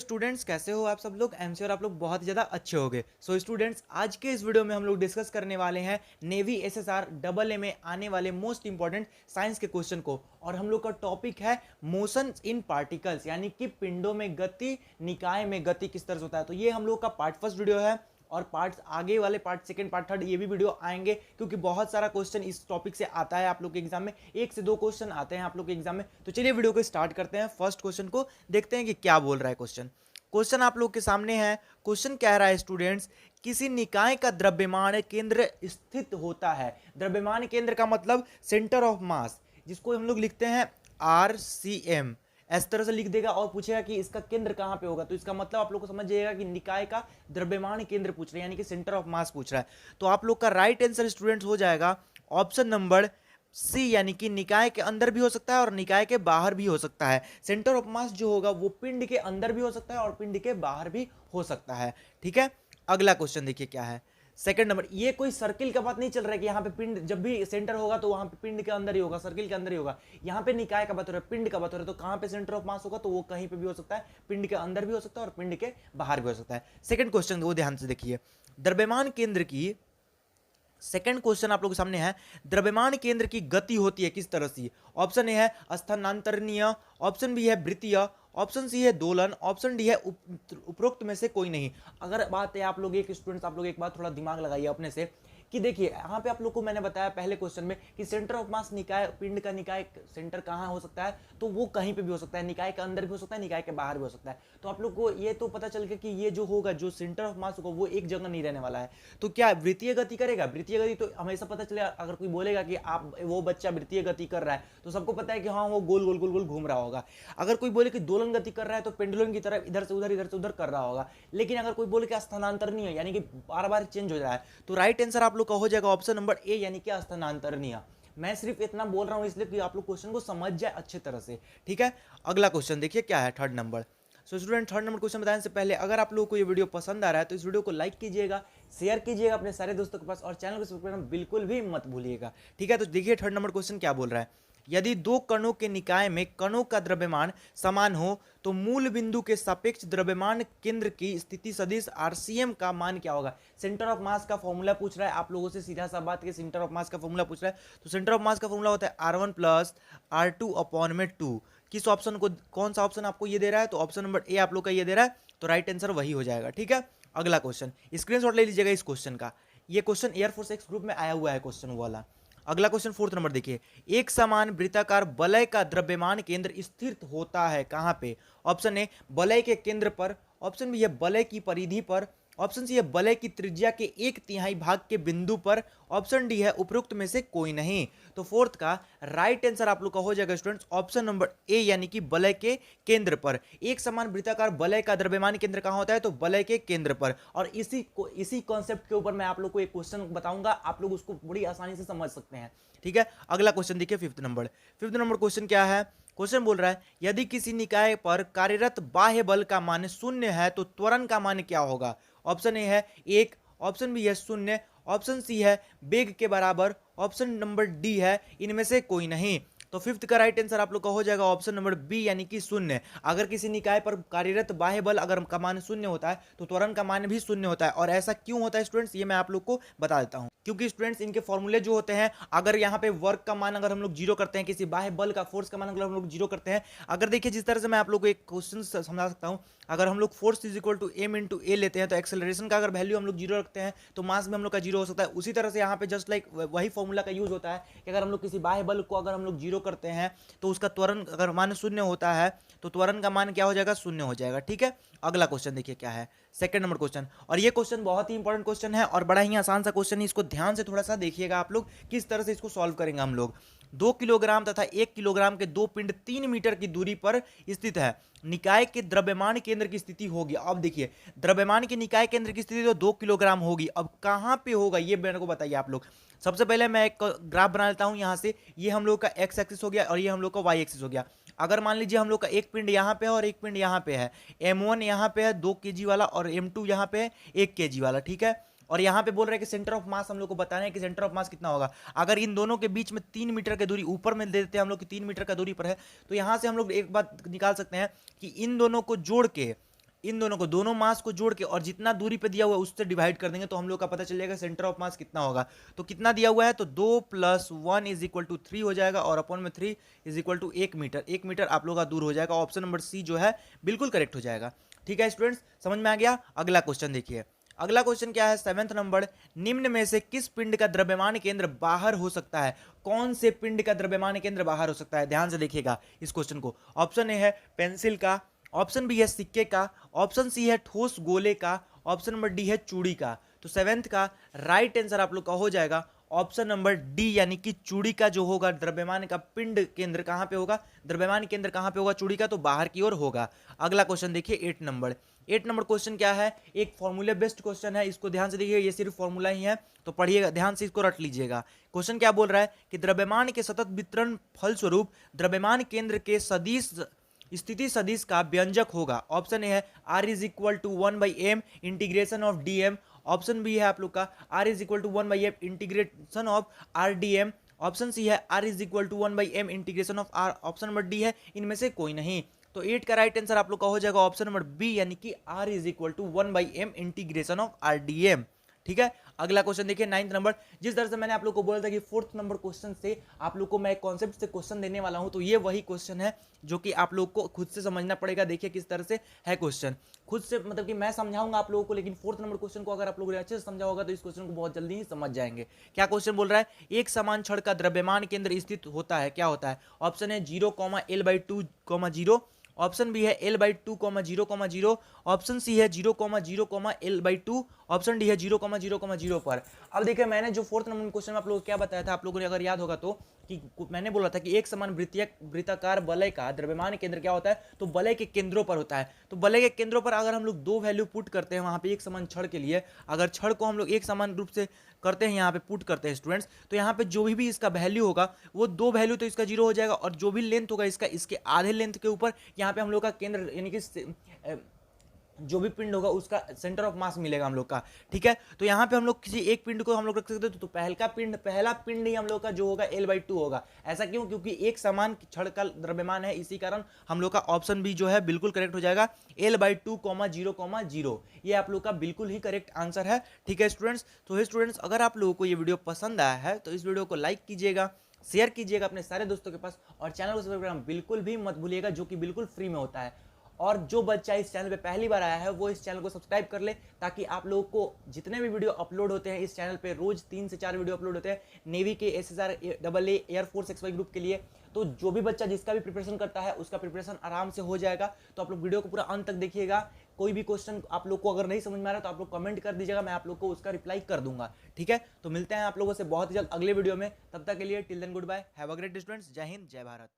Students, कैसे हो आप सब लोग। एमसी और आप लोग बहुत ज़्यादा अच्छे हो गए। सो स्टूडेंट्स, आज के इस वीडियो में हम लोग डिस्कस करने वाले हैं नेवी एसएसआर डबल ए में आने वाले मोस्ट इंपॉर्टेंट साइंस के क्वेश्चन को। और हम लोग का टॉपिक है मोशन इन पार्टिकल्स, यानी कि पिंडों में गति, निकाय में गति किस तरह से होता है। तो ये हम लोग का पार्ट फर्स्ट वीडियो है और पार्ट्स आगे वाले पार्ट सेकंड पार्ट थर्ड ये भी वीडियो आएंगे, क्योंकि बहुत सारा क्वेश्चन इस टॉपिक से आता है आप लोग के एग्जाम में। एक से दो क्वेश्चन आते हैं आप लोग के एग्जाम में। तो चलिए वीडियो को स्टार्ट करते हैं। फर्स्ट क्वेश्चन को देखते हैं कि क्या बोल रहा है क्वेश्चन। क्वेश्चन आप लोग के सामने है। क्वेश्चन कह रहा है स्टूडेंट्स, किसी निकाय का द्रव्यमान केंद्र स्थित होता है। द्रव्यमान केंद्र का मतलब सेंटर ऑफ मास, जिसको हम लोग लिखते हैं RCM। इस तरह से लिख देगा और पूछेगा कि इसका केंद्र कहां पे होगा। तो इसका मतलब आप लोग को समझ जाइएगा कि निकाय का द्रव्यमान केंद्र पूछ रहे हैं, यानी कि सेंटर ऑफ मास पूछ रहा है। तो आप लोग का राइट आंसर स्टूडेंट्स हो जाएगा ऑप्शन नंबर सी, यानी कि निकाय के अंदर भी हो सकता है और निकाय के बाहर भी हो सकता है। सेंटर ऑफ मास जो होगा वो पिंड के अंदर भी हो सकता है और पिंड के बाहर भी हो सकता है। ठीक है, अगला क्वेश्चन देखिए क्या है। सेकंड नंबर, ये कोई सर्किल का बात नहीं चल रहा है कि यहाँ पे पिंड जब भी सेंटर होगा तो वहां पे पिंड के अंदर ही होगा, सर्किल के अंदर ही होगा। यहाँ पे निकाय का बात हो रहा है, पिंड का बात हो रहा है। तो कहाँ पे सेंटर ऑफ मास होगा, तो वो कहीं पे भी हो सकता है, पिंड के अंदर भी हो सकता है और पिंड के बाहर भी हो सकता है। सेकंड क्वेश्चन वो ध्यान से देखिए। द्रव्यमान केंद्र की सेकंड क्वेश्चन आप लोगों के सामने है, द्रव्यमान केंद्र की गति होती है किस तरह से। ऑप्शन ए है स्थानांतरणीय, ऑप्शन बी है वृत्तीय, ऑप्शन सी है दोलन, ऑप्शन डी है उपरोक्त में से कोई नहीं। अगर बात है आप लोग एक स्टूडेंट्स, आप लोग एक बात थोड़ा दिमाग लगाइए अपने से कि देखिए यहाँ पे आप लोग को मैंने बताया पहले क्वेश्चन में कि सेंटर ऑफ मास निकाय, पिंड का निकाय सेंटर कहाँ हो सकता है, तो वो कहीं पे भी हो सकता है, निकाय के अंदर भी हो सकता है, निकाय के बाहर भी हो सकता है। तो आप लोग को ये तो पता चल गया कि ये जो होगा, जो सेंटर ऑफ मास होगा वो एक जगह नहीं रहने वाला है। तो क्या वृत्तीय गति करेगा? वृत्तीय गति तो हमेशा पता चलेगा। अगर कोई बोलेगा कि आप वो बच्चा वृत्तीय गति कर रहा है तो सबको पता है कि हाँ वो गोल गोल गोल गोल घूम रहा होगा। अगर कोई बोले कि दोलन गति कर रहा है तो पेंडुलम की तरह इधर से उधर कर रहा होगा। लेकिन अगर कोई बोले कि स्थानांतरणीय, यानी कि बार बार चेंज हो रहा है, तो राइट आंसर आप लोग का हो जाएगा ऑप्शन नंबर ए, यानी कि स्थानांतरणीय। मैं सिर्फ इतना बोल रहा हूं इसलिए कि आप लोग क्वेश्चन को समझ जाए अच्छे तरह से। ठीक है, अगला क्वेश्चन देखिए क्या है, third number. So student, third number question बताने से पहले अगर आप लोगों को ये वीडियो पसंद आ रहा है तो इस वीडियो को लाइक कीजिएगा, शेयर कीजिएगा अपने सारे दोस्तों के पास और चैनल को सब्सक्राइब करना बिल्कुल भी मत भूलिएगा। ठीक है, तो देखिए थर्ड नंबर क्वेश्चन क्या बोल रहा है। यदि दो कणों के निकाय में कणों का द्रव्यमान समान हो तो मूल बिंदु के सापेक्ष द्रव्यमान केंद्र की स्थिति सदिश RCM का मान क्या होगा। सेंटर ऑफ मास का फॉर्मूला पूछ रहा है आप लोगों से, सीधा सा बात के सेंटर ऑफ मास का फॉर्मूला पूछ रहा है। तो सेंटर ऑफ मास का फॉर्मूला होता है R1 प्लस R2 अपॉन में 2। किस ऑप्शन को, कौन सा ऑप्शन आपको ये दे रहा है, तो ऑप्शन नंबर ए आप लोग का ये दे रहा है। तो राइट आंसर वही हो जाएगा। ठीक है, अगला क्वेश्चन, स्क्रीनशॉट ले लीजिएगा इस क्वेश्चन का। ये क्वेश्चन एयरफोर्स एक्स ग्रुप में आया हुआ है क्वेश्चन वाला। अगला क्वेश्चन फोर्थ नंबर देखिए, एक समान वृत्ताकार वलय का द्रव्यमान केंद्र स्थित होता है कहां पे। ऑप्शन ए वलय के केंद्र पर, ऑप्शन बी है वलय की परिधि पर, ऑप्शन सी है वलय की त्रिज्या के 1/3 भाग के बिंदु पर, ऑप्शन डी है उपरोक्त में से कोई नहीं। तो फोर्थ का राइट आंसर आप लोग का हो जाएगा स्टूडेंट्स ऑप्शन नंबर ए, यानी कि वलय के केंद्र पर। एक समान वृत्ताकार वलय का द्रव्यमान केंद्र कहां होता है, तो वलय के केंद्र पर। और इसी कॉन्सेप्ट के ऊपर मैं आप लोग को एक क्वेश्चन बताऊंगा, आप लोग उसको बड़ी आसानी से समझ सकते हैं। ठीक है, अगला क्वेश्चन देखिए fifth number. Fifth number question क्या है। क्वेश्चन बोल रहा है, यदि किसी निकाय पर कार्यरत बाह्य बल का मान शून्य है तो त्वरण का मान क्या होगा। ऑप्शन ए है 1, ऑप्शन बी है 0, ऑप्शन सी है वेग के बराबर, ऑप्शन नंबर डी है इनमें से कोई नहीं। तो फिफ्थ का राइट आंसर आप लोग का हो जाएगा ऑप्शन नंबर बी, यानी कि 0। अगर किसी निकाय पर कार्यरत बाह्य बल अगर का मान 0 होता है तो त्वरण का मान भी 0 होता है। और ऐसा क्यों होता है स्टूडेंट्स, ये मैं आप लोग को बता देता हूं। क्योंकि स्टूडेंट्स इनके फॉर्मूले जो होते हैं, अगर यहाँ पे वर्क का मान अगर हम लोग 0 करते हैं, किसी बाह्य बल का फोर्स का मान अगर हम लोग 0 करते हैं, अगर देखिए जिस तरह से मैं आप लोग को एक क्वेश्चन समझा सकता हूँ, अगर हम लोग force is equal to m into a लेते हैं तो एक्सेलरेशन का अगर वैल्यू हम लोग 0 रखते हैं तो मास भी हम लोग का 0 हो सकता है। उसी तरह से यहाँ पे जस्ट लाइक वही फॉर्मूला का यूज होता है कि अगर हम लोग किसी बाह्य बल को अगर हम लोग 0 करते हैं तो उसका त्वरण अगर मान 0 होता है तो त्वरण का मान क्या हो जाएगा, 0 हो जाएगा। ठीक है, अगला क्वेश्चन देखिए क्या है, सेकंड नंबर क्वेश्चन। और ये क्वेश्चन बहुत ही इंपॉर्टेंट क्वेश्चन है और बड़ा ही आसान सा क्वेश्चन है। इसको ध्यान से थोड़ा सा देखिएगा आप लोग, किस तरह से इसको सॉल्व करेंगे हम लोग। 2 किलोग्राम तथा 1 किलोग्राम के दो पिंड 3 मीटर की दूरी पर स्थित है। निकाय के द्रव्यमान केंद्र की स्थिति होगी। अब देखिए द्रव्यमान के निकाय केंद्र की स्थिति तो 2 किलोग्राम होगी। अब कहां पे होगा ये मेरे को बताइए आप लोग। सबसे पहले मैं एक ग्राफ बना लेता हूं यहां से। ये हम लोग का एक्स एक्सिस हो गया और ये हम लोग का वाई एक्सिस हो गया। अगर मान लीजिए हम लोग का एक पिंड यहाँ पे है और एक पिंड यहाँ पे है, M1 यहाँ पे है 2 kg वाला और M2 यहाँ पे है 1 kg वाला। ठीक है, और यहाँ पे बोल रहे हैं कि सेंटर ऑफ मास हम लोग को बताना है कि सेंटर ऑफ मास कितना होगा। अगर इन दोनों के बीच में 3 मीटर की दूरी ऊपर में दे देते हैं हम लोग कि 3 मीटर का दूरी पर है, तो यहाँ से हम लोग एक बात निकाल सकते हैं कि इन दोनों को जोड़ के इन दोनों को, दोनों मास को जोड़ के और जितना दूरी पे दिया हुआ है उससे डिवाइड कर देंगे तो हम लोग का पता चल जाएगा सेंटर ऑफ मास कितना होगा। तो कितना दिया हुआ है, तो 2 + 1 = 3 हो जाएगा और अपॉन में 3 = 1 मीटर। 1 मीटर आप लोग का दूर हो जाएगा। ऑप्शन नंबर सी जो है बिल्कुल करेक्ट हो जाएगा। ठीक है स्टूडेंट्स, समझ में आ गया। अगला क्वेश्चन देखिए। अगला क्वेश्चन क्या है, 7th नंबर, निम्न में से किस पिंड का द्रव्यमान केंद्र बाहर हो सकता है। कौन से पिंड का द्रव्यमान केंद्र बाहर हो सकता है, ध्यान से देखिएगा इस क्वेश्चन को। ऑप्शन ए है पेंसिल का, ऑप्शन बी है सिक्के का, ऑप्शन सी है ठोस गोले का, ऑप्शन नंबर डी है चूड़ी का। तो 7th का राइट आंसर आप लोग का हो जाएगा ऑप्शन नंबर डी, यानी कि चूड़ी का जो होगा द्रव्यमान का पिंड केंद्र कहां पे होगा, द्रव्यमान केंद्र कहां पे होगा चूड़ी का, तो बाहर की ओर होगा। अगला क्वेश्चन देखिए 8 नंबर। 8 नंबर क्वेश्चन क्या है, एक फॉर्मूला बेस्ड क्वेश्चन है, इसको ध्यान से देखिए, ये सिर्फ फॉर्मूला ही है तो पढ़िएगा ध्यान से, इसको रट लीजिएगा। क्वेश्चन क्या बोल रहा है कि द्रव्यमान के सतत वितरण फलस्वरूप द्रव्यमान केंद्र के सदिश स्थिति सदिश का व्यंजक होगा। ऑप्शन ए है r = 1/m integration of dm, option B है आप लोग का r = 1/m integration of rdm, option C है r = 1/m integration of r, option number D है इनमें से कोई नहीं। तो 8 का राइट आंसर आप लोग का हो जाएगा ऑप्शन नंबर बी, यानी कि r = 1/m integration of rdm। ठीक है, अगला क्वेश्चन देखिए 9th नंबर। जिस तरह से मैंने आप लोग को बोला था कि 4th नंबर क्वेश्चन से आप लोग को मैं एक कॉन्सेप्ट से क्वेश्चन देने वाला हूं, तो ये वही क्वेश्चन है जो कि आप लोग को खुद से समझना पड़ेगा। देखिए किस तरह से है क्वेश्चन, खुद से मतलब कि मैं समझाऊंगा आप लोगों को, लेकिन 4th नंबर क्वेश्चन को अगर आप लोगों ने अच्छे से समझा होगा तो इस क्वेश्चन को बहुत जल्दी ही समझ जाएंगे। क्या क्वेश्चन बोल रहा है, एक समान छड़ का द्रव्यमान केंद्र स्थित होता है, क्या होता है। ऑप्शन है 0,L/2, 0, ऑप्शन बी है L/2, 0,0, ऑप्शन सी है 0,0, ऑप्शन डी है 0,0 पर। अब देखिए मैंने जो 4th नंबर क्वेश्चन में आप लोगों को क्या बताया था, आप लोगों ने अगर याद होगा तो, कि मैंने बोला था कि एक समान वृत्ताकार वलय का द्रव्यमान केंद्र क्या होता है, तो वलय के केंद्रों पर होता है। तो वलय के केंद्रों पर अगर हम लोग 2 वैल्यू पुट करते हैं वहां पे एक समान छड़ के लिए, अगर छड़ को हम लोग एक समान रूप से करते हैं, यहाँ पे पुट करते हैं स्टूडेंट्स, तो यहाँ पे जो भी इसका वैल्यू होगा वो 2 वैल्यू तो इसका 0 हो जाएगा, और जो भी लेंथ होगा इसका, इसके आधे लेंथ के ऊपर यहाँ पे हम लोग का केंद्र यानी कि जो भी पिंड होगा उसका सेंटर ऑफ मास मिलेगा हम लोग का। ठीक है, तो यहाँ पे हम लोग किसी एक पिंड को हम लोग रख सकते हैं, तो पहला पिंड ही हम लोग का जो होगा L/2 होगा। ऐसा क्यों, क्योंकि एक समान छड़ का द्रव्यमान है, इसी कारण हम लोग का ऑप्शन बी जो है बिल्कुल करेक्ट हो जाएगा, L/2, 0,0। ये आप लोग का बिल्कुल ही करेक्ट आंसर है। ठीक है स्टूडेंट्स, तो स्टूडेंट्स अगर आप लोगों को ये वीडियो पसंद आया है तो इस वीडियो को लाइक कीजिएगा, शेयर कीजिएगा अपने सारे दोस्तों के पास, और चैनल को सब्सक्राइब करना बिल्कुल भी मत भूलिएगा, जो कि बिल्कुल फ्री में होता है। और जो बच्चा इस चैनल पे पहली बार आया है वो इस चैनल को सब्सक्राइब कर ले, ताकि आप लोगों को जितने भी वीडियो अपलोड होते हैं इस चैनल पे, रोज 3 से 4 वीडियो अपलोड होते हैं नेवी के, SSR, AA, air force XY group के लिए, तो जो भी बच्चा जिसका भी प्रिपरेशन करता है उसका प्रिपरेशन आराम से हो जाएगा। तो आप लोग वीडियो को पूरा अंत तक देखिएगा। कोई भी क्वेश्चन आप लोग को अगर नहीं समझ में आ रहा तो आप लोग कमेंट कर दीजिएगा, मैं आप लोग को उसका रिप्लाई कर दूंगा। ठीक है, तो मिलते हैं आप लोगों से बहुत ही जल्द अगले वीडियो में, तब तक के लिए till then good bye, have a great day students, जय हिंद जय भारत।